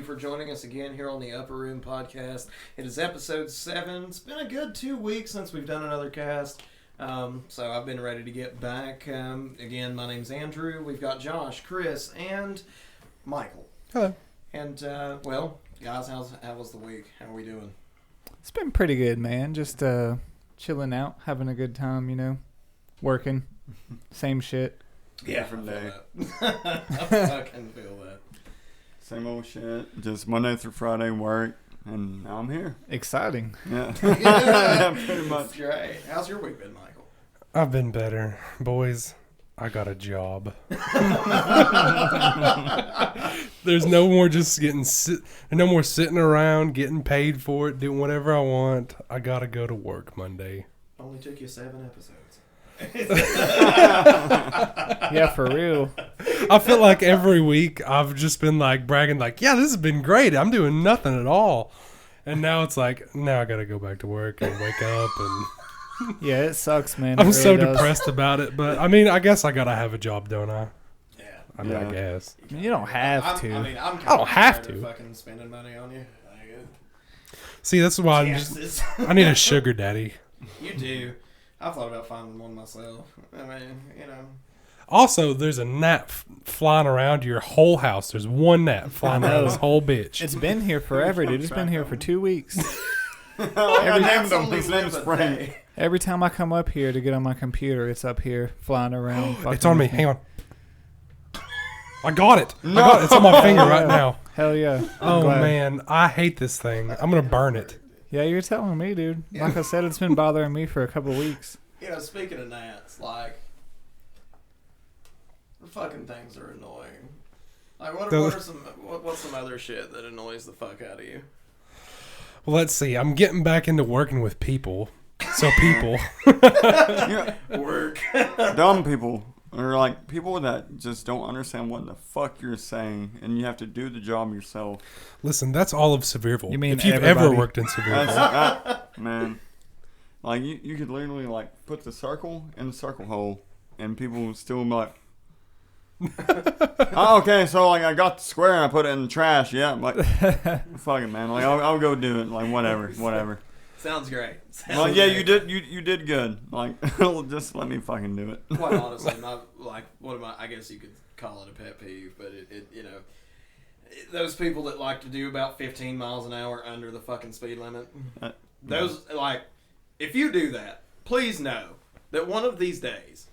for joining us again here on the Upper Room Podcast. It is episode 7. It's been a good 2 weeks since we've done another cast. So I've been ready to get back. Again, my name's Andrew. We've got Josh, Chris, and Michael. Hello. And, well, guys, how was the week? How are we doing? It's been pretty good, man. Just chilling out, having a good time, you know. Working. Same shit. Yeah, Different day. I fucking feel that. Same old shit. Just Monday through Friday work, and now I'm here. Exciting. Yeah. Yeah, pretty much. That's great. How's your week been, Michael? I've been better. Boys, I got a job. There's no more just no more sitting around, getting paid for it, doing whatever I want. I gotta go to work Monday. Only took you 7 episodes. Yeah, for real. I feel like every week I've just been like bragging like, yeah, this has been great. I'm doing nothing at all. And now it's like, now I gotta go back to work and wake up and Yeah, it sucks, man. I'm It so really does. depressed about it. But I mean, I guess I gotta have a job, don't I? Yeah. I mean, I Yeah. guess. You don't have to. I'm I don't have to. fucking spending money on you. See, that's why I need a sugar daddy. You do. I thought about finding one myself. I mean, you know. Also, there's a gnat flying around your whole house. There's one gnat flying around this whole bitch. It's been here forever, dude. It's been here for 2 weeks. I named him. only His name's live a Frank. day. Every time I come up here to get on my computer, it's up here flying around. It's on me. Hang on. I got it. No. I got it. It's on my finger right now. Hell yeah. I'm Oh, glad. man. I hate this thing. I'm going to burn it. Yeah, you're telling me, dude. Like I said, it's been bothering me for a couple weeks. You know, speaking of gnats, like, the fucking things are annoying. Like, what's some other shit that annoys the fuck out of you? Well, let's see. I'm getting back into working with people. So people. Yeah. Work. Dumb people. Or like people that just don't understand what the fuck you're saying, and you have to do the job yourself. Listen, that's all of Sevierville. You mean if you've everybody? ever worked in Sevierville. Man. Like you could literally like put the circle in the circle hole, and people will still be like, oh, okay, so like I got the square and I put it in the trash. Yeah, I'm like, fuck it, man. Like I'll go do it. Like whatever. Sounds great. Well, yeah, you did good. Like just let me fucking do it. Quite honestly, I guess you could call it a pet peeve, but it you know, those people that like to do about 15 miles an hour under the fucking speed limit, those, like, if you do that, please know that one of these days,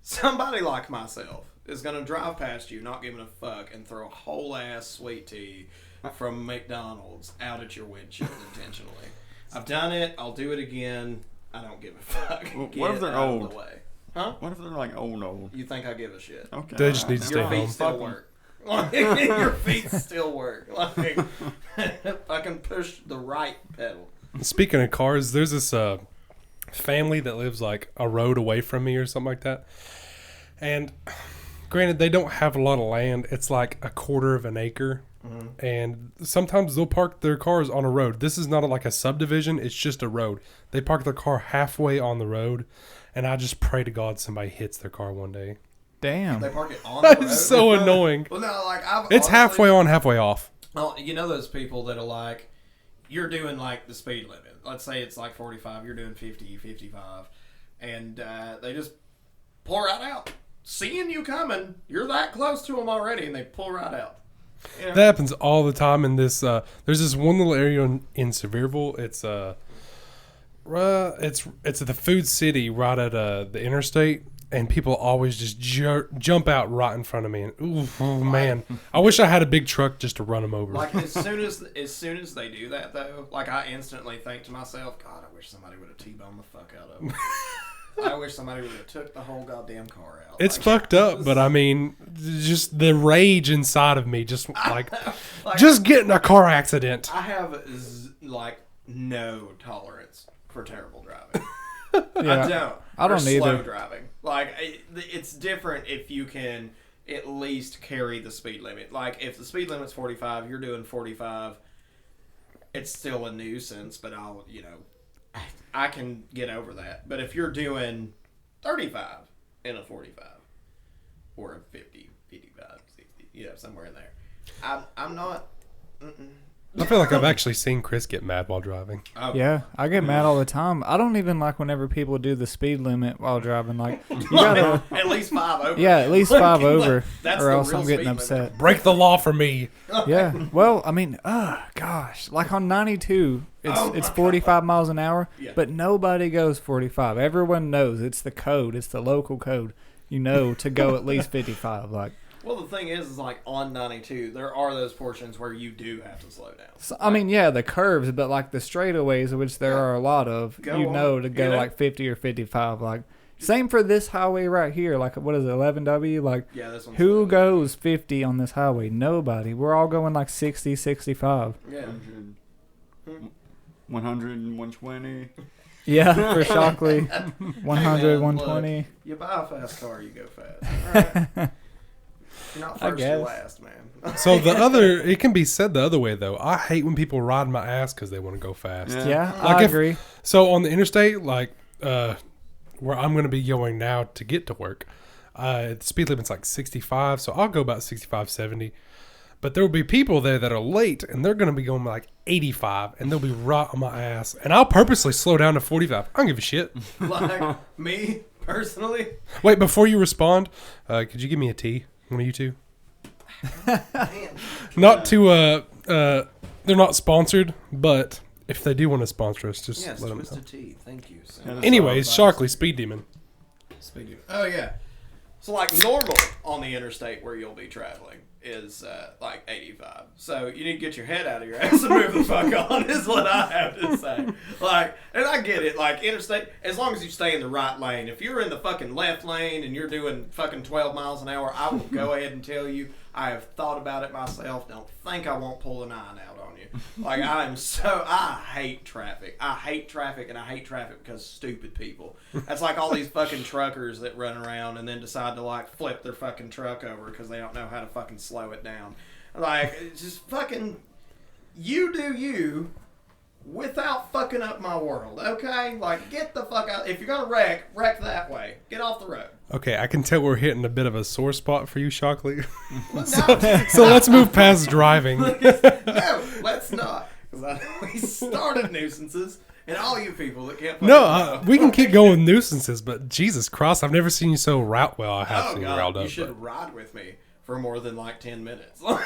somebody like myself is going to drive past you, not giving a fuck, and throw a whole ass sweet tea from McDonald's out at your windshield intentionally. I've done it. I'll do it again. I don't give a fuck. Well, Get what if they're out old? Of the way. Huh? What if they're like old? You think I give a shit? Okay. They just need to stay Your feet home. still work. Like, your feet still work. Like, I can push the right pedal. Speaking of cars, there's this family that lives like a road away from me or something like that. And granted, they don't have a lot of land. It's like a quarter of an acre. Mm-hmm. And sometimes they'll park their cars on a road. This is not like a subdivision. It's just a road. They park their car halfway on the road. And I just pray to God somebody hits their car one day. Damn. They park it on the road. That's so annoying. Well, no, like, It's halfway on, halfway off. Oh, you know those people that are like, you're doing like the speed limit. Let's say it's like 45. You're doing 50, 55. And they just pull right out. Seeing you coming, you're that close to them already, and they pull right out. You know? That happens all the time in this. There's this one little area in Sevierville. It's at the Food City right at the interstate, and people always just jump out right in front of me. And oh man, I wish I had a big truck just to run them over. Like as soon as they do that though, like I instantly think to myself, God, I wish somebody would have T-boned the fuck out of them. I wish somebody would have took the whole goddamn car out. It's like, fucked up, but I mean, just the rage inside of me, just like like, just getting a car accident. I have like no tolerance for terrible driving. Yeah. I don't or either. Slow driving. Like it's different if you can at least carry the speed limit. Like if the speed limit's 45, you're doing 45. It's still a nuisance, but I can get over that. But if you're doing 35 in a 45 or a 50, 55, 60, somewhere in there, I'm not I feel like I've actually seen Chris get mad while driving. Oh, Yeah, I get mad all the time. I don't even like whenever people do the speed limit while driving. Like, you gotta, at least 5 over. yeah, at least 5 over, That's or the else real I'm getting speed upset. limit. Break the law for me. Yeah, well, I mean, gosh, like on 92, it's 45 miles an hour, Yeah. but nobody goes 45. Everyone knows it's the code, it's the local code. You know to go at least 55. Like, Well, the thing is like on 92, there are those portions where you do have to slow down. so, I mean, yeah, the curves, but like the straightaways, which there are a lot of, Go you know on, to go you know? like 50 or 55. Like, same for this highway right here. Like, what is it, 11W? Like, Yeah, this one's who slow. goes 50 on this highway? Nobody. We're all going like 60, 65. Yeah. 100 and 120. Yeah, for Shockley. 100, Hey, man, 120. You buy a fast car, you go fast. All right. You're not I first, you're guess. last, man. So it can be said the other way though. I hate when people ride my ass because they want to go fast. Yeah. Yeah, Like I if- agree. So on the interstate, like where I'm going to be going now to get to work, the speed limit's like 65, so I'll go about 65, 70. But there will be people there that are late, and they're going to be going like 85, and they'll be right on my ass. And I'll purposely slow down to 45. I don't give a shit. Like me personally, Wait, before you respond, could you give me a tea? One of you two? man, Not to, they're not sponsored, but if they do want to sponsor us, just yes, let them know. Twisted Tea. Thank you. So Yeah, that's Anyways, all Shockley, Speed Demon. Speedy. Oh yeah. So like normal on the interstate where you'll be traveling is like 85. So you need to get your head out of your ass and move the fuck on is what I have to say. Like, and I get it. Like interstate, as long as you stay in the right lane. If you're in the fucking left lane and you're doing fucking 12 miles an hour, I will go ahead and tell you I have thought about it myself. Don't think I won't pull a 9 out on you. Like I hate traffic. I hate traffic, and I hate traffic because stupid people. That's like all these fucking truckers that run around and then decide to like flip their fucking truck over because they don't know how to fucking slow it down. Like it's just fucking, you do you without fucking up my world, okay? Like get the fuck out. If you're gonna wreck that way. Get off the road. Okay, I can tell we're hitting a bit of a sore spot for you, Shockley. No, So let's move past driving. no, let's not. Because we started nuisances, and all you people that can't. No, we can keep going with nuisances, but Jesus Christ, I've never seen you so well, I have Oh seen you God, riled you up. should But. ride with me for more than like 10 minutes. Like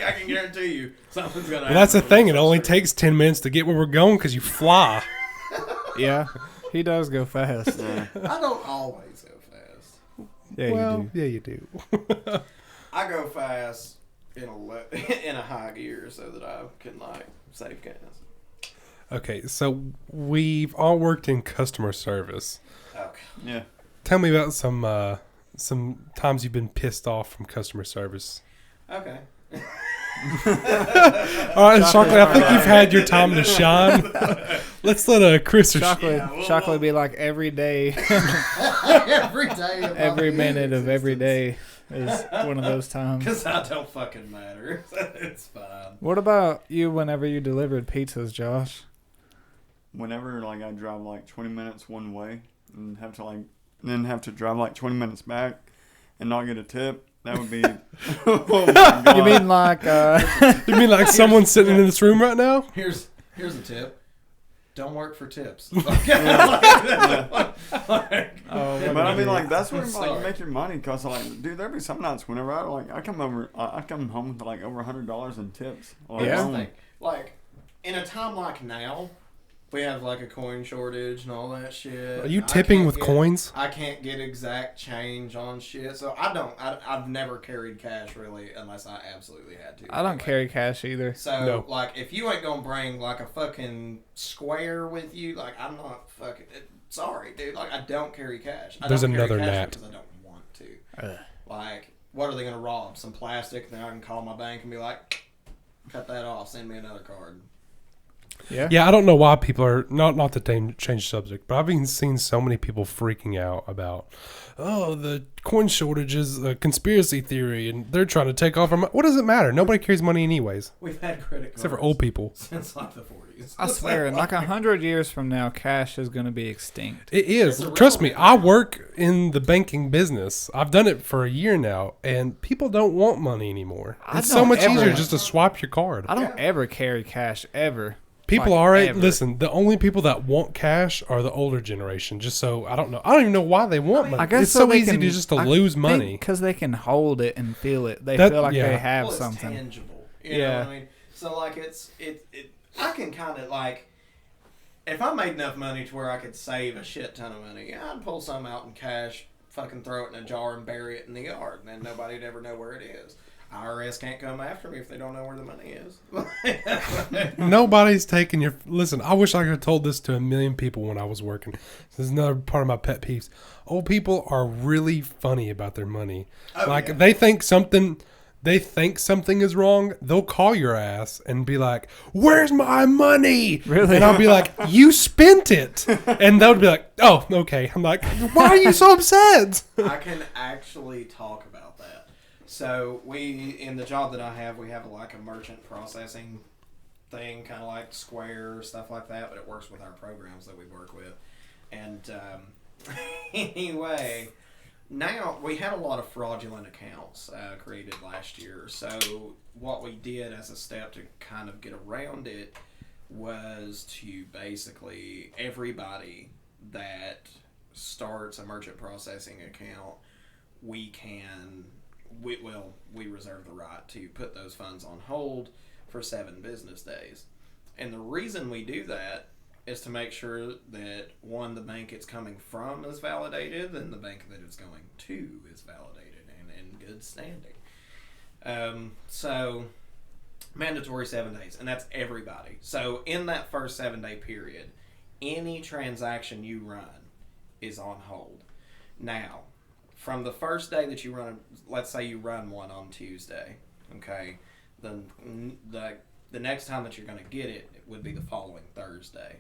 I can guarantee you, something's gonna. Well, that's the happen thing. when It we only start. takes 10 minutes to get where we're going because you fly. Yeah, he does go fast. Yeah. I don't always go fast. Yeah, you do. Yeah, you do. I go fast in in a high gear so that I can like save gas. Okay, so we've all worked in customer service. Okay. Yeah. Tell me about some times you've been pissed off from customer service. Okay. All right, Shockley, I think you've had your time to shine. Let's let Chris or Chocolate, Yeah, well, chocolate be like every day, Every day. Of every minute of every day is one of those times. Because I don't fucking matter. It's fine. What about you whenever you delivered pizzas, Josh? Whenever like I drive like 20 minutes one way and have to drive like 20 minutes back and not get a tip, that would be. Oh my God. You mean like, You mean like someone sitting in this room right now? Here's a tip. Don't work for tips. oh, But I mean, like that's where I'm like, you sorry. make your money, cause like, dude, there'd be some nights whenever I come home with like over $100 in tips. Like, Yeah. Here's the thing. Like, in a time like now, we have like a coin shortage and all that shit. Are you I tipping can't with get- coins? I can't get exact change on shit, so I've never carried cash really unless I absolutely had to. I don't Anyway. carry cash either. So, No. like, if you ain't gonna bring, like, a fucking square with you, like, I'm not fucking... Sorry, dude. Like, I don't carry cash. I There's don't carry another cash Nat. because I don't want to. Like, what are they gonna rob? Some plastic? Then I can call my bank and be like, cut that off. Send me another card. Yeah. Yeah, I don't know why people are not to change the subject, but I've been seeing so many people freaking out about, oh, the coin shortage is a conspiracy theory, and they're trying to take off our money. What does it matter? Nobody carries money anyways, We've had credit cards except for old people. since, like, the 40s. use. I swear, in like 100 years from now, cash is going to be extinct. It is. It's Trust me, I irrelevant. work in the banking business. I've done it for a year now, and people don't want money anymore. I It's so don't much ever- easier just to swipe your card. I don't ever carry cash, ever. People Like, are right. ever. Listen, the only people that want cash are the older generation. Just so I don't know. I don't even know why they want money. I guess it's so they easy can- to just to lose money. Because they can hold it and feel it. They That- feel like yeah. they have Well, it's something. tangible. You know Yeah. what I mean? So like I can kind of like, if I made enough money to where I could save a shit ton of money, I'd pull some out in cash, fucking throw it in a jar and bury it in the yard, and then nobody'd ever know where it is. IRS can't come after me if they don't know where the money is. Nobody's taking your. Listen, I wish I could have told this to a million people when I was working. This is another part of my pet peeves. Old people are really funny about their money. Oh, like yeah. they think something is wrong. They'll call your ass and be like, "Where's my money?" Really? And I'll be like, "You spent it." And they'll be like, "Oh, okay." I'm like, "Why are you so upset?" I can actually talk about that. So in the job that I have, we have like a merchant processing thing, kind of like Square, stuff like that, but it works with our programs that we work with. And anyway, now we had a lot of fraudulent accounts created last year. So what we did as a step to kind of get around it was to basically everybody that starts a merchant processing account, we reserve the right to put those funds on hold for 7 business days. And the reason we do that is to make sure that, one, the bank it's coming from is validated, and the bank that it's going to is validated and in good standing. So mandatory 7 days, and that's everybody. So in that first 7-day period, any transaction you run is on hold. Now, from the first day that you run, let's say you run one on Tuesday, okay, then the next time that you're going to get it would be the following Thursday.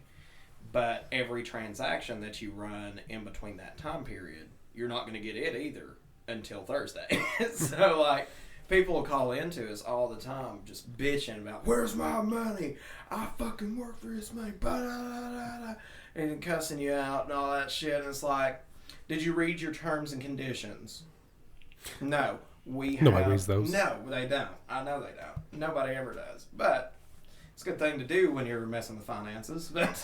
But every transaction that you run in between that time period, you're not going to get it either until Thursday. So, like, people will call into us all the time just bitching about, where's my money? I fucking work for this money. Ba-da-da-da-da. And cussing you out and all that shit. And it's like, did you read your terms and conditions? No. Nobody reads those. No, they don't. I know they don't. Nobody ever does. But it's a good thing to do when you're messing with finances. But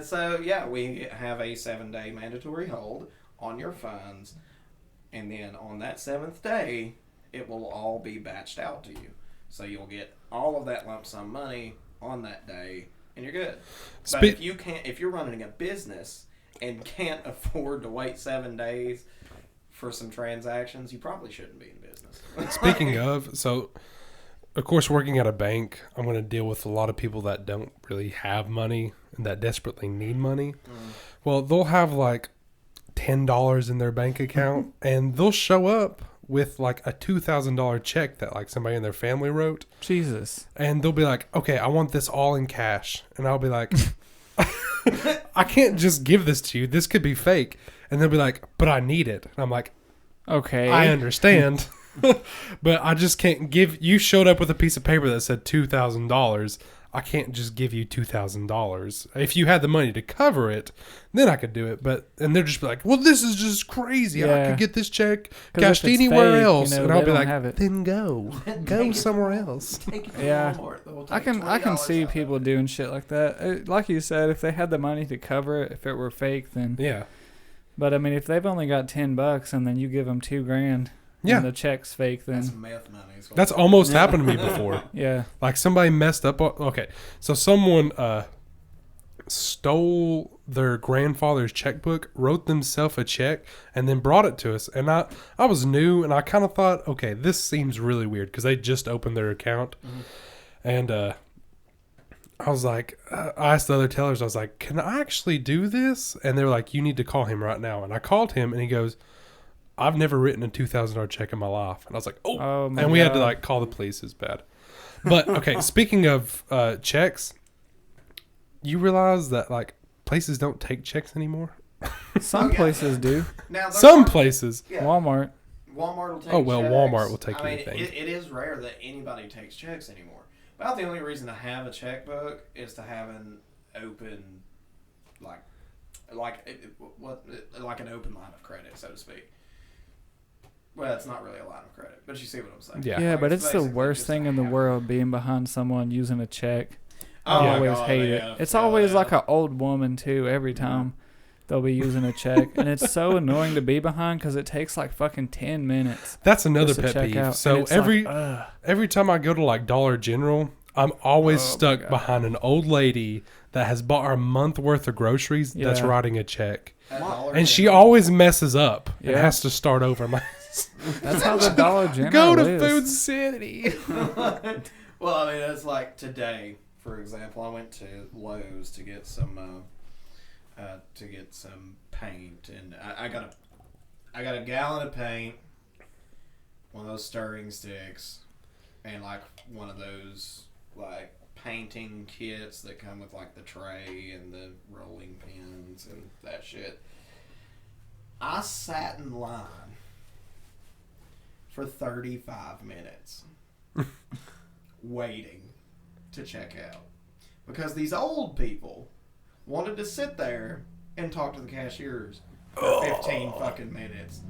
so, yeah, we have a 7-day mandatory hold on your funds. And then on that 7th day, it will all be batched out to you. So you'll get all of that lump sum money on that day, and you're good. But if you're running a business and can't afford to wait 7 days for some transactions, you probably shouldn't be in business. Speaking of, so of course, working at a bank, I'm going to deal with a lot of people that don't really have money and that desperately need money. Well, they'll have like $10 in their bank account, and they'll show up with like a $2,000 check that like somebody in their family wrote. Jesus. And they'll be like, "Okay, I want this all in cash." And I'll be like, "I can't just give this to you. This could be fake." And they'll be like, "But I need it." And I'm like, Okay. "I understand." But I just can't give. You showed up with a piece of paper that said $2,000. I can't just give you $2,000. If you had the money to cover it, then I could do it. And they're just like, "Well, this is just crazy. I Yeah. could get this check 'Cause cashed if it's anywhere fake, else." you know, And I'll they be don't like, have it. "Then go somewhere else." Take it to Yeah. Walmart. They will I take can $20 see out of people it. doing shit like that. Like you said, if they had the money to cover it, if it were fake, then. Yeah. But I mean, if they've only got $10 and then you give them $2,000, Yeah. and the check's fake, then That's meth money. is what That's it is. almost happened to me before. yeah. Like somebody messed up. Okay, so someone stole their grandfather's checkbook, wrote themselves a check, and then brought it to us. And I was new, and I kind of thought, okay, this seems really weird because they just opened their account. And I was like, I asked the other tellers, I was like, "Can I actually do this?" And they were like, "You need to call him right now." And I called him, and he goes, "I've never written a $2,000 check in my life." And I was like, Oh my and we had to God. like call the police. It's bad. But okay, speaking of checks, you realize that like places don't take checks anymore. Some Oh, yeah. places do. Now, there Some are- places. Yeah. Walmart. Walmart will take Oh, well, checks. Walmart will take I mean, anything. it is rare that anybody takes checks anymore. About the only reason to have a checkbook is to have an open, like an open line of credit, so to speak. Well, it's not really a line of credit, but you see what I'm saying. Yeah. Yeah, Like, but it's the basically worst just thing to in the have- world being behind someone using a check. Oh I my always God, hate yeah, it. It's fill always it like out. an old woman too. Every time they'll be using a check, and it's so annoying to be behind because it takes like fucking 10 minutes. That's another just to pet check peeve. out. So And it's every like, ugh. every time I go to like Dollar General, I'm always Oh, my stuck God. behind an old lady that has bought a month worth of groceries that's Yeah. writing a check. At Dollar And she General. always messes up and Yeah. has to start over. I'm like, That's how the Dollar General go to is. Food City. Well, I mean, it's like today, for example, I went to Lowe's to get some paint, and I got a gallon of paint, one of those stirring sticks, and like one of those like painting kits that come with like the tray and the rolling pins and that shit. I sat in line for 35 minutes waiting to check out because these old people wanted to sit there and talk to the cashiers for 15 fucking minutes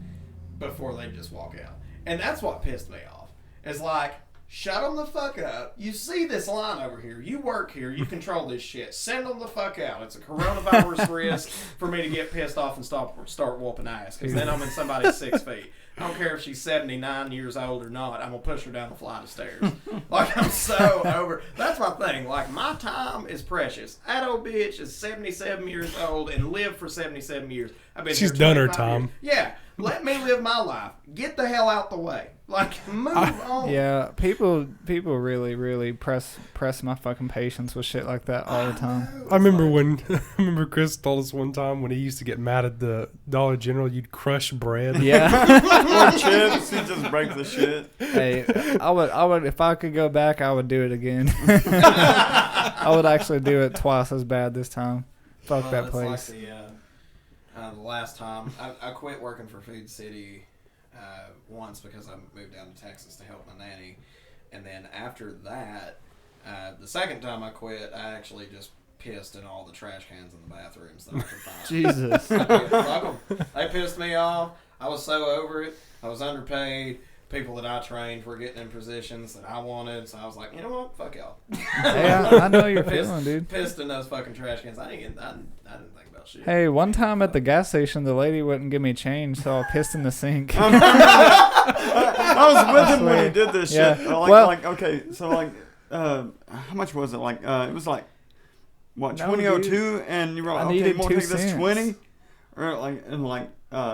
before they just walk out. And that's what pissed me off. It's like, shut them the fuck up. You see this line over here. You work here. You control this shit. Send them the fuck out. It's a coronavirus risk for me to get pissed off and start whooping ass because then I'm in somebody's 6 feet. I don't care if she's 79 years old or not. I'm going to push her down the flight of stairs. Like, I'm so over. That's my thing. Like, my time is precious. That old bitch is 77 years old and lived for 77 years. I've been She's here done her 25 time. years. Yeah. Let me live my life. Get the hell out the way. Like, move on. Yeah, people really, really press my fucking patience with shit like that all the time. I remember Chris told us one time when he used to get mad at the Dollar General, you'd crush bread. Yeah. Or chips, you just break the shit. Hey, I would if I could go back, I would do it again. I would actually do it twice as bad this time. Fuck that It's place. Like the last time I quit working for Food City once because I moved down to Texas to help my nanny, and then after that, the second time I quit, I actually just pissed in all the trash cans in the bathrooms that I could find. Jesus. I did. Fuck 'em. They pissed me off. I was so over it. I was underpaid. People that I trained were getting in positions that I wanted, so I was like, you know what? Fuck y'all. Hey, I know you're feeling, dude. Pissed in those fucking trash cans. I didn't think about shit. Hey, one time at the gas station, the lady wouldn't give me change, so I pissed in the sink. I was with him when he did this Yeah. shit. Well- Okay, so how much was it? It was like, what, No, 2002, and you were I like, okay, needed you want to 2 take this cents. 20?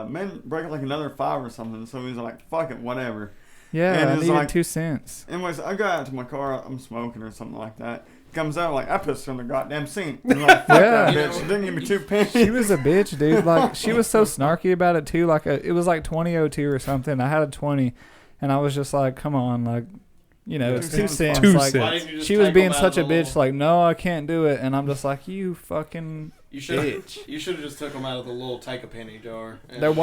Man, break it like another 5 or something. So he was like, fuck it, whatever. Yeah, And I it was needed like- 2 cents. Anyways, I got out to my car, I'm smoking or something like that. Comes out like, I pissed in the goddamn sink. And I'm like, fuck Yeah. that You bitch. know- She didn't give me 2 pennies. She was a bitch, dude. Like, she was so snarky about it too. Like, it was like 2002 or something. I had a 20, and I was just like, come on, like, you know, it's 2 2 cents. 2 Like, cents. Why didn't you just she was take being them out such a of the bitch. little- Like, no, I can't do it. And I'm just like, you fucking You should bitch. you should have just took them out of the little take a penny jar. And There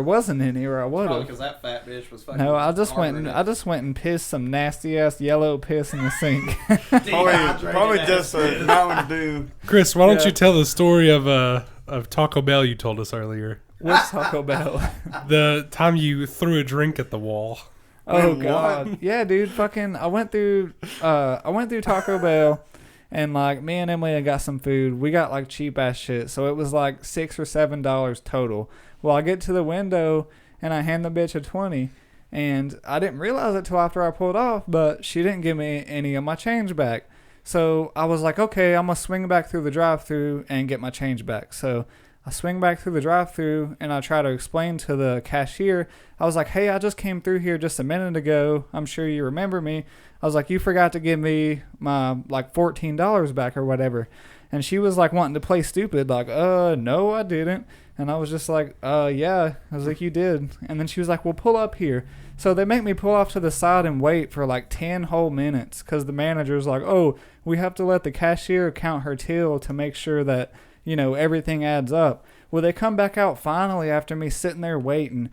wasn't any, or I would probably have. because that fat bitch was fucking. No, I just went harboring and pissed some nasty ass yellow piss in the sink. it. Probably Dehydrated just ass. a Mountain Dew. Chris, why don't Yeah. you tell the story of Taco Bell you told us earlier? What's Taco Bell? The time you threw a drink at the wall. Oh Wait, god. what? Yeah, dude, fucking I went through Taco Bell and like me and Emily had got some food. We got like cheap ass shit. So it was like $6 or $7 total. Well, I get to the window and I hand the bitch a 20 and I didn't realize it till after I pulled off, but she didn't give me any of my change back. So I was like, okay, I'm gonna swing back through the drive-thru and get my change back. So I swing back through the drive-thru and I try to explain to the cashier. I was like, hey, I just came through here just a minute ago. I'm sure you remember me. I was like, you forgot to give me my like $14 back or whatever. And she was like wanting to play stupid, like, no, I didn't. And I was just like, yeah. I was like, you did. And then she was like, well, pull up here. So they make me pull off to the side and wait for like 10 whole minutes because the manager's like, oh, we have to let the cashier count her till to make sure that, you know, everything adds up. Well, they come back out finally after me sitting there waiting.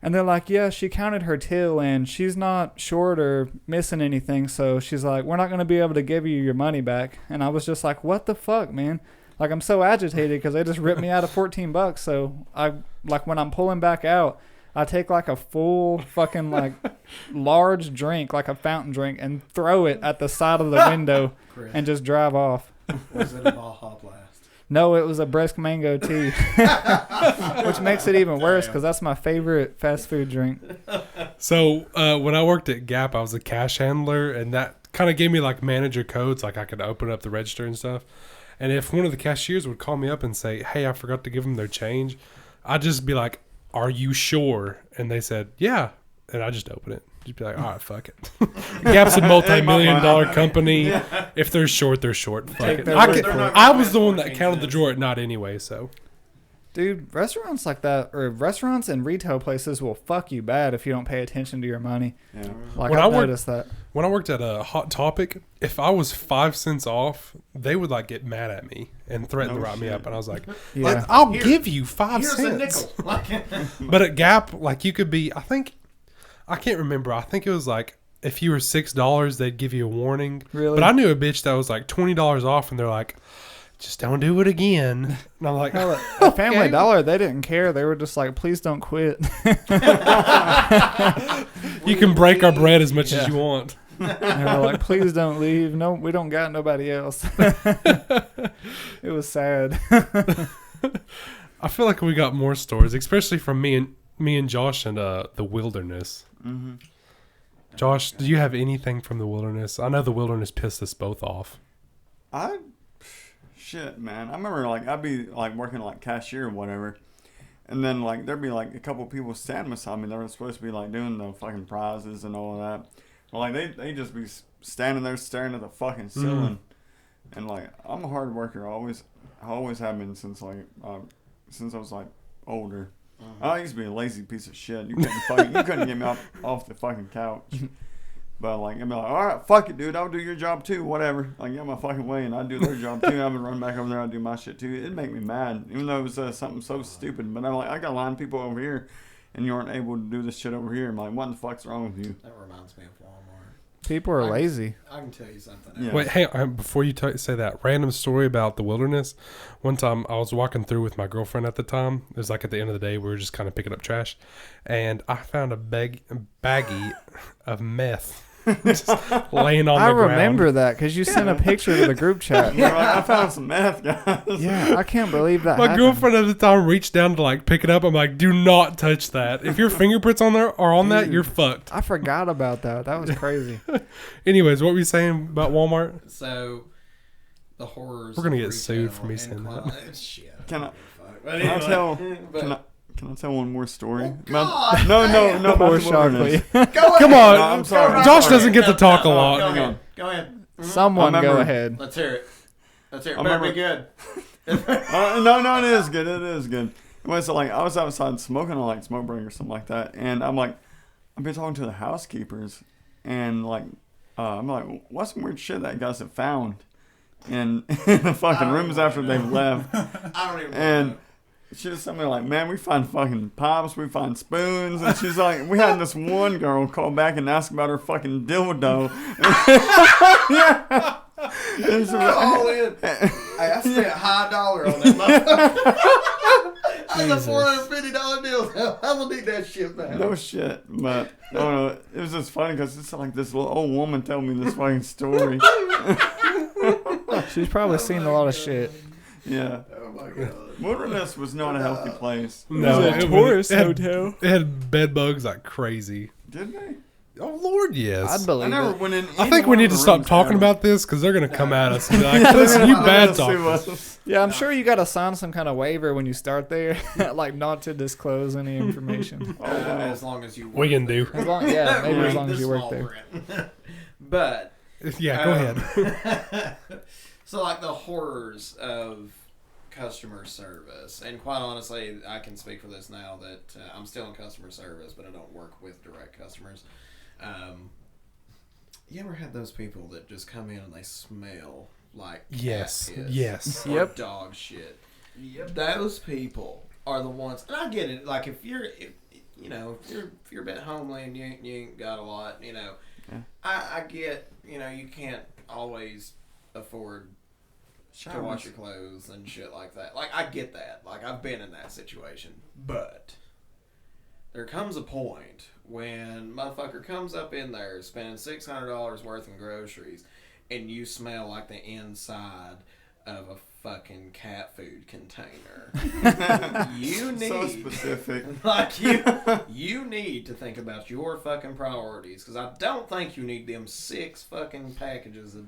And they're like, yeah, she counted her till and she's not short or missing anything. So she's like, we're not going to be able to give you your money back. And I was just like, what the fuck, man? Like, I'm so agitated because they just ripped me out of $14. So when I'm pulling back out, I take like a full fucking like large drink, like a fountain drink, and throw it at the side of the window and just drive off. Was it a Baja Blast? No, it was a Brisk Mango tea, which makes it even worse because that's my favorite fast food drink. So when I worked at Gap, I was a cash handler, and that kind of gave me like manager codes, like I could open up the register and stuff. And if one of the cashiers would call me up and say, "Hey, I forgot to give them their change," I'd just be like, "Are you sure?" And they said, "Yeah," and I just open it. Just be like, all right, fuck it. Gap's a multi-million-dollar company. Yeah. If they're short, they're short. Fuck it. I was the one that counted the drawer at night anyway, so. Dude, restaurants like that, or restaurants and retail places will fuck you bad if you don't pay attention to your money. Yeah. Like, I've noticed that. When I worked at a Hot Topic, if I was 5 cents off, they would like get mad at me and threaten to write me up. And I was like, I'll give you 5 cents. Here's a nickel. But at Gap, like you could be, I can't remember. I think it was like if you were $6, they'd give you a warning. Really? But I knew a bitch that was like $20 off, and they're like, just don't do it again. And I'm like, at Family Dollar, they didn't care. They were just like, please don't quit. You can break our bread as much as you want. They were like, please don't leave. No, we don't got nobody else. It was sad. I feel like we got more stories, especially from me and Josh and the Wilderness. Mm-hmm. Josh, do you have anything from the Wilderness? I know the Wilderness pissed us both off. Shit, man. I remember like I'd be like working like cashier or whatever, and then like there'd be like a couple people standing beside me. They were supposed to be like doing the fucking prizes and all of that. Well, like they just be standing there staring at the fucking ceiling, and like I'm a hard worker. I always have been since I was like older. I used to be a lazy piece of shit. You couldn't get me off the fucking couch. But like I'd be like, all right, fuck it, dude. I'll do your job too. Whatever. Like get my fucking way, and I'd do their job too. I would run back over there. I'd do my shit too. It'd make me mad, even though it was something so stupid. But I'm like, I got a line of people over here, and you aren't able to do this shit over here. I'm like, what the fuck's wrong with you? That reminds me of Walmart. People are lazy. I can tell you something. Yeah. Wait, hey, before you say that, random story about the Wilderness. One time I was walking through with my girlfriend at the time. It was like at the end of the day. We were just kind of picking up trash. And I found a baggie of meth just laying on the ground. I remember that because you sent a picture to the group chat. You're like, I found some meth, guys. Yeah, I can't believe that My happened. girlfriend at the time reached down to like pick it up. I'm like, do not touch that. If your fingerprints on there are on that, you're fucked. I forgot about that. That was crazy. Anyways, what were you saying about Walmart? So, the horrors. We're gonna get sued for me saying that. Shit. Can I tell one more story? God, No, Poor about the Wilderness. Come on. No, I'm sorry. Josh doesn't get to talk a lot. Go ahead. Someone remember- go ahead. Let's hear it. Better remember- be good. No, it is good. It is good. Anyway, so like I was outside smoking on like smoke break or something like that, and I'm like, I've been talking to the housekeepers, and like, I'm like, what's some weird shit that guys have found in the fucking rooms after they've left? I don't even And know. she was something like, man, we find fucking pops, we find spoons. And she's like, we had this one girl call back and ask about her fucking dildo. Yeah. And she was All in. I spent high dollar on that. That's a $450 deal. I'm gonna need that shit back. no shit. But, I don't know. It was just funny because it's like this little old woman telling me this fucking story. She's probably seen a lot of shit. Yeah. Oh my god. Wilderness was not a healthy place. No, It was a tourist it had- hotel. It had bed bugs like crazy. Did they? Oh Lord, yes. I'd I believe never it. went in. I think we need to stop talking about this because they're gonna come at us and be like, "Listen, you bad talkers." Yeah, I'm sure you got to sign some kind of waiver when you start there, like not to disclose any information. As long as you work We can do. As long, yeah, maybe as long as you work Small there. print. But Yeah, go ahead. So like the horrors of customer service, and quite honestly, I can speak for this now that I'm still in customer service, but I don't work with direct customers. You ever had those people that just come in and they smell like Yes, cat piss yes. or Yep. dog shit? Yep. Those people are the ones, and I get it. Like if you know, if you're a bit homely and you ain't got a lot, you know, Yeah. I get, you know, you can't always afford to wash your clothes and shit like that. Like, I get that. Like, I've been in that situation. But there comes a point when motherfucker comes up in there spending $600 worth in groceries and you smell like the inside of a fucking cat food container. You need so specific. like you need to think about your fucking priorities, because I don't think you need them 6 fucking packages of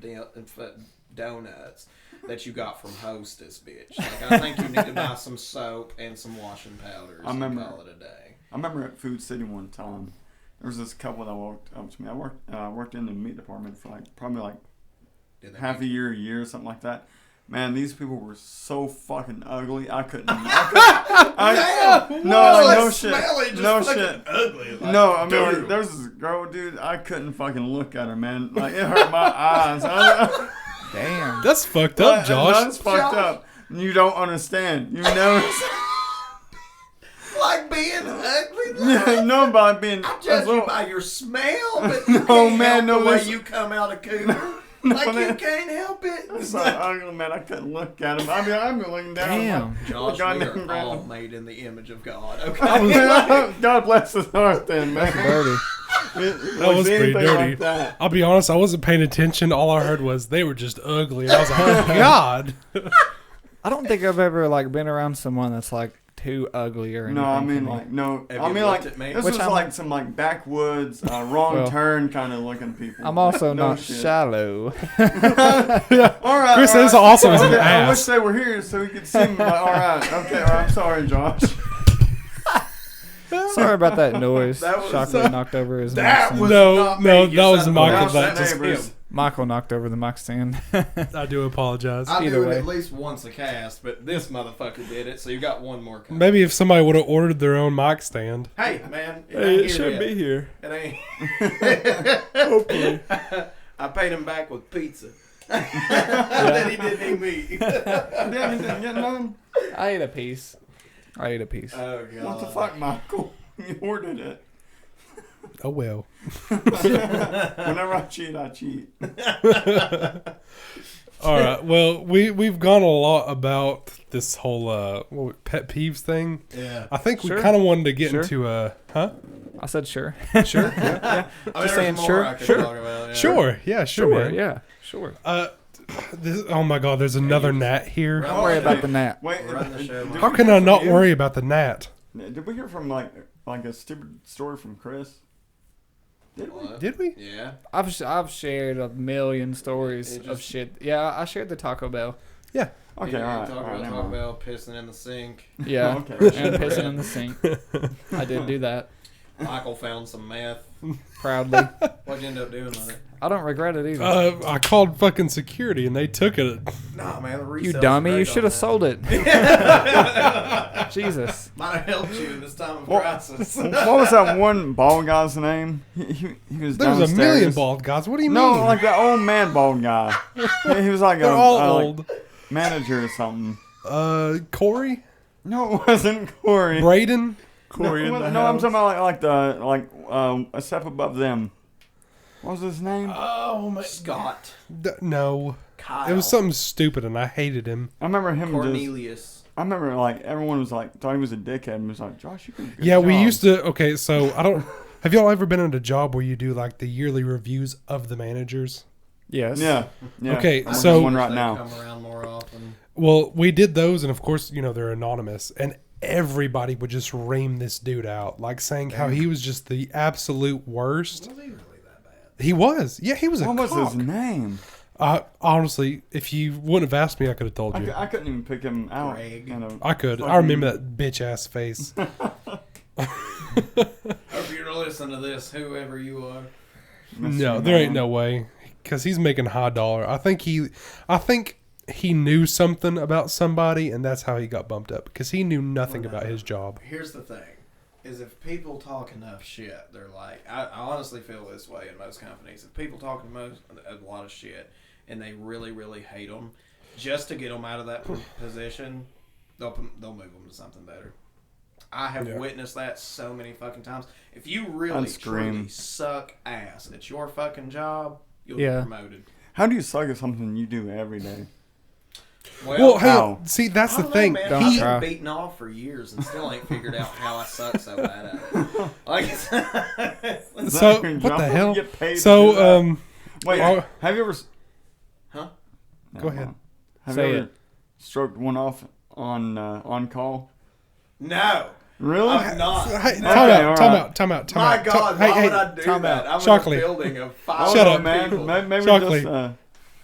donuts that you got from Hostess, bitch. Like, I think you need to buy some soap and some washing powders and call it a day. I remember at Food City one time, there was this couple that walked up to me. I worked in the meat department for like probably like half a year, something like that. Man, these people were so fucking ugly. I couldn't. No shit. No shit. Ugly. Like, No, I mean, like, there's this girl, dude. I couldn't fucking look at her, man. Like, it hurt my eyes. Damn. That's fucked up, Josh. That's fucked up. You don't understand. You never. like being ugly. Yeah, no, by being. I judge you by your smell, but you No, can't man, help no, the way listen. you come out of Cooper. No, Like, you man. can't help it. It's so ugly, man. I couldn't look at him. I mean, I'm looking down. Damn. Josh, we Goddamn are all Brandon. made in the image of God. Okay. God bless his heart, then, man. Dirty. That was pretty dirty. Like that. I'll be honest, I wasn't paying attention. All I heard was they were just ugly. And I was like, oh, God. I don't think I've ever like been around someone that's like too ugly or anything. No, I for mean me. like no. Have I you mean looked like at me? this Which was I'm- like some like backwoods, wrong Well, turn kind of looking people. I'm also No not shit. shallow. All right, Chris all right. is also an Okay, I wish ass. they were here so we could see me. Like, all right, okay, all right, I'm sorry, Josh. Sorry about that noise. That was- Shockingly knocked over his mic That stand. was No, not me, no, you that was son of a Michael. bitch. That That's just neighbors. him. Michael knocked over the mic stand. I do apologize. I Either do it way. at least once a cast, but this motherfucker did it, so you got one more cast. Maybe if somebody would have ordered their own mic stand. Hey, man. It ain't here yet. here. It ain't. Hopefully. I paid him back with pizza. That he didn't eat me. Damn, you didn't get none. I ate a piece. Oh, God. What the fuck, Michael? You ordered it. Oh, well. Whenever I cheat, I cheat. All right. Well, we've gone a lot about this whole pet peeves thing. Yeah. I think we Sure. kind of wanted to get Sure. into huh? I said sure. Sure. I mean, Just saying, there's sure, more I could sure. talk about, yeah. Sure. Yeah. Sure. Man. Yeah. Sure. Oh my God. There's another gnat here. Right. Don't worry about the gnat. Wait, Run the show, did Mike. How we can hear I from not you? worry about the gnat? Did we hear from like a stupid story from Chris? Did we? What? Did we? Yeah. I've shared a million stories It of just- shit. Yeah, I shared the Taco Bell. Okay, You all right. Talk all right, about never Taco mind. Bell pissing in the sink. Yeah, Okay. and pissing in the sink. I did do that Michael found some meth. proudly. What'd you end up doing with it? I don't regret it either. I called fucking security and they took it. Nah, man. The You resales dummy! are You great should on have sold it. that. Jesus. Might have helped you in this time of Well- crisis. What was that one bald guy's name? He was There's downstairs. a million bald guys. What do you No, mean? like that old man bald guy. He was like They're a all like old. manager or something. Corey, No, it wasn't Corey. Braden. No, I'm talking about a step above them. What was his name? Oh my. Scott. No, Kyle. it was something stupid and I hated him. I remember him just. Cornelius. I remember like everyone was like thought he was a dickhead and was like, Josh, you can. Yeah, we used to. Okay, so I don't. Have y'all ever been at a job where you do like the yearly reviews of the managers? Yes. Yeah. Yeah. Okay, I'm so- doing one right They now. Come around more often. Well, we did those, and of course, you know they're anonymous, and everybody would just ream this dude out, like saying how he was just the absolute worst. Was he really that bad? He was. Yeah, he was a What was cock. his name? Honestly, if you wouldn't have asked me, I could have told you. I couldn't even pick him out. Greg. You know. I could. I Fucking- remember that bitch ass face. Hope you're listening to this, whoever you are. No, there ain't no way, because he's making high dollar. I think he knew something about somebody, and that's how he got bumped up, because he knew nothing about his job. Here's the thing, is if people talk enough shit, they're like, I honestly feel this way in most companies. If people talk a lot of shit, and they really, really hate them, just to get them out of that position, they'll move them to something better. I have Yeah. witnessed that so many fucking times. If you really I'd scream. truly suck ass at your fucking job, you'll Yeah. get promoted. How do you suck at something you do every day? Well, hey, How? see, that's I the don't thing. know, man. Don't I've try. been beaten off for years and still ain't figured out how I suck so bad at it. Like, Is that So, your what job? the hell? You get paid to do So, that? Wait, oh. have you ever? huh? Go ahead. Have Say you ever it. stroked one off on call? No, Really? I'm not. hey, No. time out. My God, Hey, why hey, would I do time that? out. I'm Shockley. in a building of Oh, 5 Shut up. man. people. Maybe Shockley. just.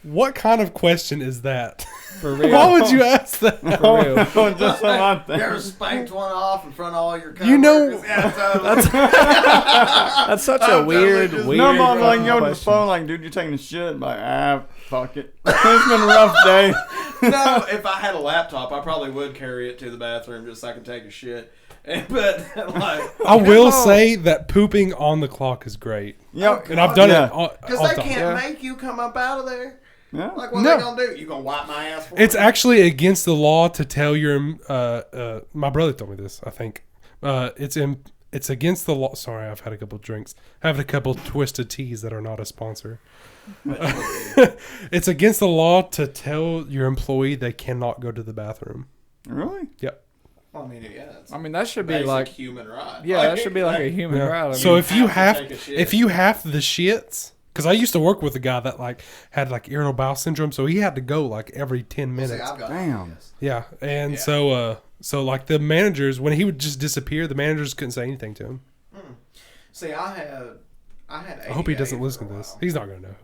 What kind of question is that? For real. Why would you ask that? For real. Just so I You ever think. spanked one off in front of all your You know- coworkers? Yeah, totally. That's such a I'm weird, totally just- weird. No, mom, like, yo to the question. phone, like, dude, you taking a shit? I'm like, fuck it. It's been a rough day. No, if I had a laptop, I probably would carry it to the bathroom just so I could take a shit. But like, I will No. say that pooping on the clock is great, Yeah, and I've done yeah. it. All, because all they the time. can't Yeah. make you come up out of there. Yeah. Like, what No. they gonna do? You gonna wipe my ass for It's me? actually against the law to tell your. My brother told me this. I think it's against the law. Sorry, I've had a couple drinks. Having a couple twisted teas that are not a sponsor. It's against the law to tell your employee they cannot go to the bathroom. Really? Yep. Well, I mean, yeah. It's I mean, that should be basic like, human right. yeah, that should be like a human right. I mean, So if you have to take a shit. if you have the shits, because I used to work with a guy that like had like irritable bowel syndrome, so he had to go like every 10 See, minutes. I've got Damn. this. Yeah, and Yeah. so like the managers, when he would just disappear, the managers couldn't say anything to him. See, I had. I hope he ADA doesn't for listen a to this. while. He's not gonna know.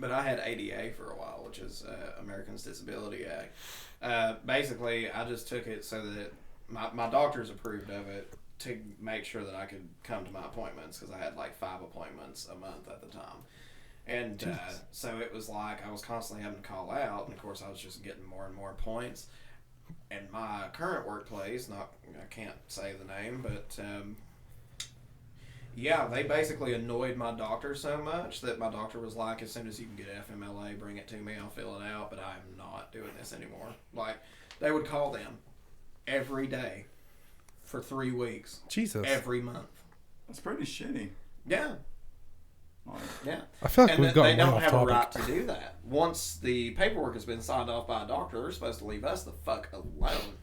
But I had ADA for a while, which is Americans Disability Act. Basically, I just took it so that my doctors approved of it to make sure that I could come to my appointments because I had like 5 appointments a month at the time. And so it was like I was constantly having to call out, and of course I was just getting more and more points. And my current workplace, I can't say the name, but yeah, they basically annoyed my doctor so much that my doctor was like, as soon as you can get FMLA, bring it to me, I'll fill it out, but I'm not doing this anymore. Like, they would call them every day for 3 weeks, Jesus, every month. That's pretty shitty. Yeah, Like, yeah. I feel like And we've they gotten way don't off have a topic. right to do that. Once the paperwork has been signed off by a doctor, they're supposed to leave us the fuck alone.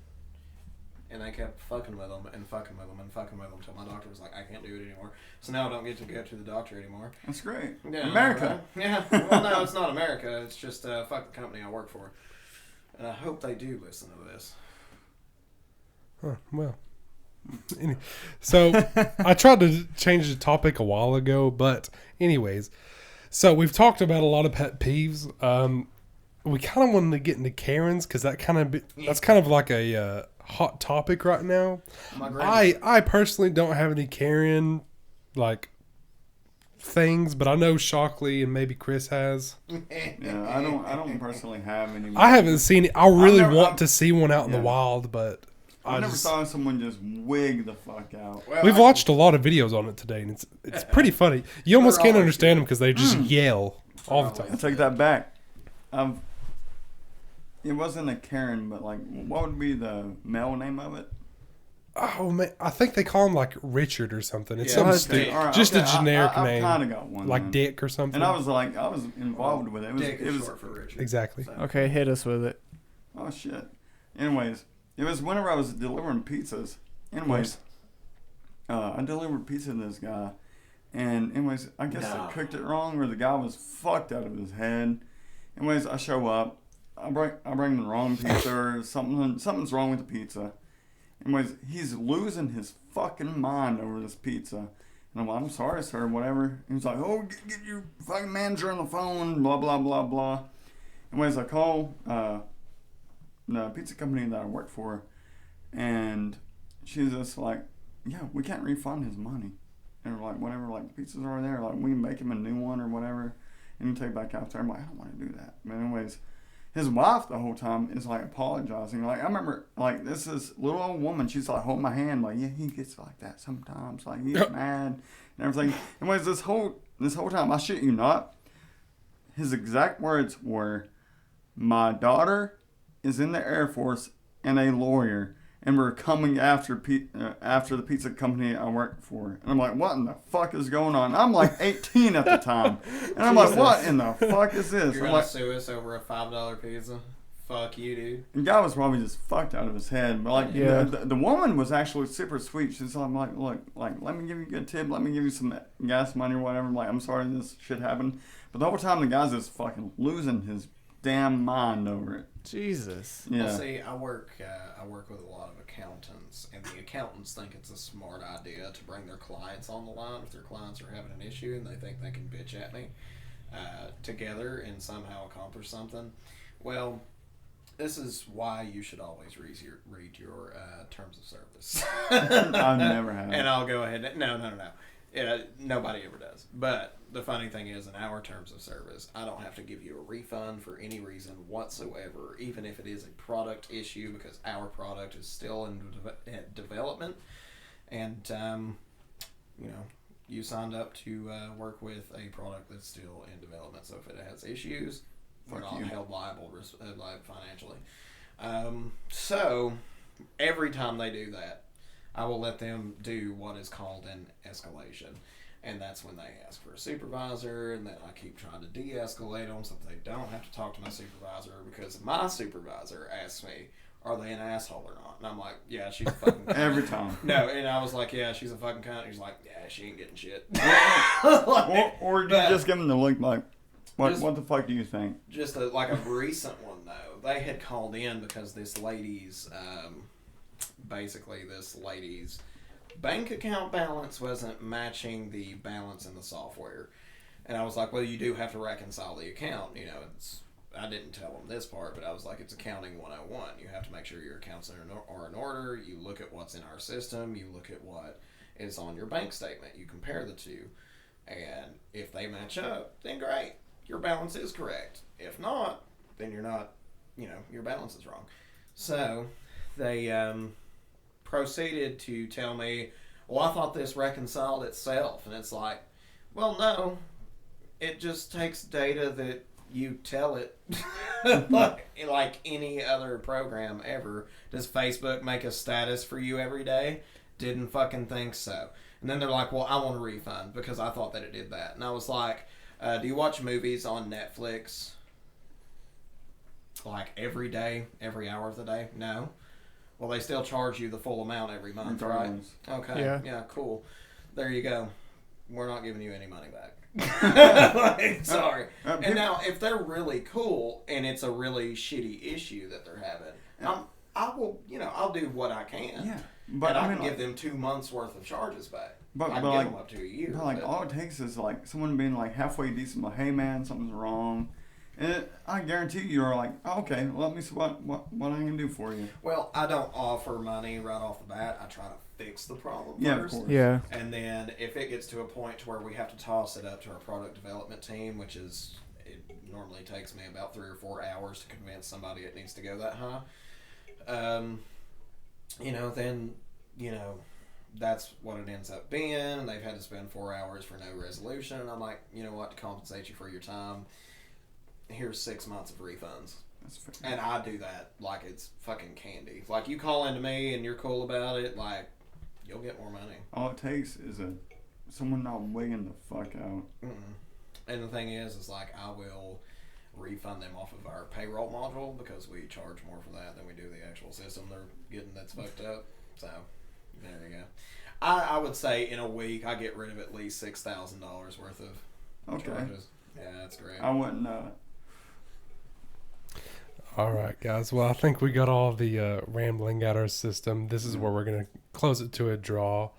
And they kept fucking with them and fucking with them and fucking with them until my doctor was like, I can't do it anymore. So now I don't get to go to the doctor anymore. that's great. Yeah, America. right? Yeah. Well, no, it's not America. It's just fuck the company I work for. And I hope they do listen to this. Huh, well, so I tried to change the topic a while ago, but anyways, so we've talked about a lot of pet peeves. We kind of wanted to get into Karen's because that's kind of like a hot topic right now. My grandma- I personally don't have any Karen like things, but I know Shockley and maybe Chris has. Yeah, I don't personally have any. I haven't seen it. I really never- want I've- to see one out in the yeah. wild, but I never saw someone just wig the fuck out. Well, We've I- watched a lot of videos on it today, and it's pretty funny. You almost They're can't always understand them because they just Mm. yell all the They're I time. take that back. It wasn't a Karen, but like, what would be the male name of it? Oh man, I think they call him like Richard or something. It's Yeah, something okay. stupid, All right, just okay, a generic I've name, kind of got one. like then. Dick or something. And I was involved with it. Dick It is was short for Richard. Exactly. So. okay, hit us with it. oh shit. Anyways, it was whenever I was delivering pizzas. Anyways, I delivered pizza to this guy, and anyways, I guess No. I cooked it wrong, or the guy was fucked out of his head. Anyways, I show up, I bring the wrong pizza, or something's wrong with the pizza. Anyways, he's losing his fucking mind over this pizza. And I'm like, I'm sorry, sir, whatever. He was like, oh, get your fucking manager on the phone, blah, blah, blah, blah. Anyways, I call the pizza company that I work for, and she's just like, yeah, we can't refund his money. And we're like, whatever, like, the pizzas are there, like, we can make him a new one or whatever, and you take it back out there. I'm like, I don't want to do that. But anyways, his wife the whole time is like apologizing. Like, I remember, like, this little old woman, she's like holding my hand, like, yeah, he gets like that sometimes. Like, he's mad and everything. Anyways, this whole time, I shit you not, his exact words were, my daughter is in the Air Force and a lawyer, and were coming after the pizza company I worked for. And I'm like, what in the fuck is going on? I'm like 18 at the time. And I'm like, what in the fuck is this? You're I'm gonna like, sue us over a $5 pizza? Fuck you, dude. the guy was probably just fucked out of his head. But like, Yeah. the woman was actually super sweet. She's like, look, like, let me give you a good tip. Let me give you some gas money or whatever. Like, I'm sorry this shit happened. But the whole time the guy's just fucking losing his damn mind over it. Jesus. Yeah. Well, see, I work with a lot of accountants, and the accountants think it's a smart idea to bring their clients on the line if their clients are having an issue and they think they can bitch at me together and somehow accomplish something. Well, this is why you should always read your terms of service. I've never had it. And I'll go ahead. No. Nobody ever does. But the funny thing is, in our terms of service, I don't have to give you a refund for any reason whatsoever, even if it is a product issue, because our product is still in development. And, you signed up to work with a product that's still in development. So if it has issues, we're not held liable financially. So every time they do that, I will let them do what is called an escalation. And that's when they ask for a supervisor, and then I keep trying to de-escalate them so that they don't have to talk to my supervisor, because my supervisor asks me, are they an asshole or not? And I'm like, yeah, she's a fucking cunt. Every time. No, and I was like, yeah, she's a fucking cunt. He's like, yeah, she ain't getting shit. or you just give them the look like, what the fuck do you think? Just a recent one, though. They had called in because this lady's bank account balance wasn't matching the balance in the software. And I was like, well, you do have to reconcile the account. I didn't tell them this part, but I was like, it's accounting 101. You have to make sure your accounts are in order. You look at what's in our system. You look at what is on your bank statement. You compare the two. And if they match up, then great. Your balance is correct. If not, then you're not, your balance is wrong. So they proceeded to tell me, well, I thought this reconciled itself. And it's like, well, no, it just takes data that you tell it. like any other program ever. Does Facebook make a status for you every day? Didn't fucking think so. And then they're like, well, I want a refund because I thought that it did that. And I was like, do you watch movies on Netflix like every day, every hour of the day? No. Well, they still charge you the full amount every month, right? Okay. Yeah, cool. There you go. We're not giving you any money back. Sorry. And now, if they're really cool and it's a really shitty issue that they're having, I will, I'll do what I can. Yeah. But I can give them 2 months worth of charges back. But I can give them up to a year. But all it takes is someone being halfway decent, like, hey man, something's wrong. And I guarantee you're like, oh, okay, well, let me see what I can do for you. Well, I don't offer money right off the bat. I try to fix the problem Yeah, first. of course. Yeah. And then if it gets to a point to where we have to toss it up to our product development team, which is, it normally takes me about 3 or 4 hours to convince somebody it needs to go that high. Then, that's what it ends up being. And they've had to spend 4 hours for no resolution. And I'm like, you know what, to compensate you for your time, here's 6 months of refunds. That's fair. And I do that like it's fucking candy. Like, you call into me and you're cool about it, you'll get more money. All it takes is someone not wigging the fuck out. And the thing is I will refund them off of our payroll module because we charge more for that than we do the actual system they're getting that's fucked up. So, there you go. I would say in a week I get rid of at least $6,000 worth of charges. Yeah, that's great. I wouldn't All right, guys. Well, I think we got all the rambling out our system. This is where we're going to close it to a draw.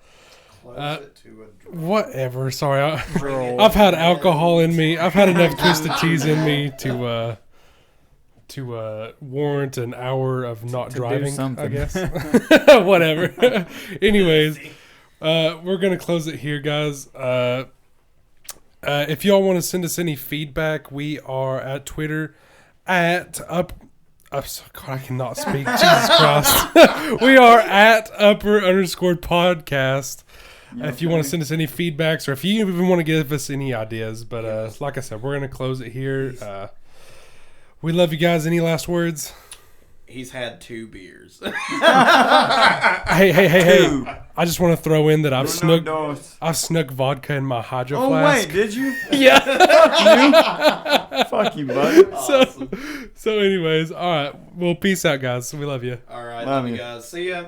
Close it to a draw. Whatever. Sorry. I've had alcohol in me. I've had enough Twisted Teas in me to warrant an hour of not driving, I guess. Whatever. Anyways, we're going to close it here, guys. If y'all want to send us any feedback, we are at Twitter at God, I cannot speak. Jesus Christ. We are at upper_podcast. If you want to send us any feedbacks or if you even want to give us any ideas. But like I said, we're going to close it here. We love you guys. Any last words? he's had 2 beers. Hey! I just want to throw in that I've snuck vodka in my hydro flask. Wait, did you? Yeah. Fuck you, bud. Awesome. So anyways, all right. Well, peace out, guys. We love you. All right, Love love you you. guys. See ya.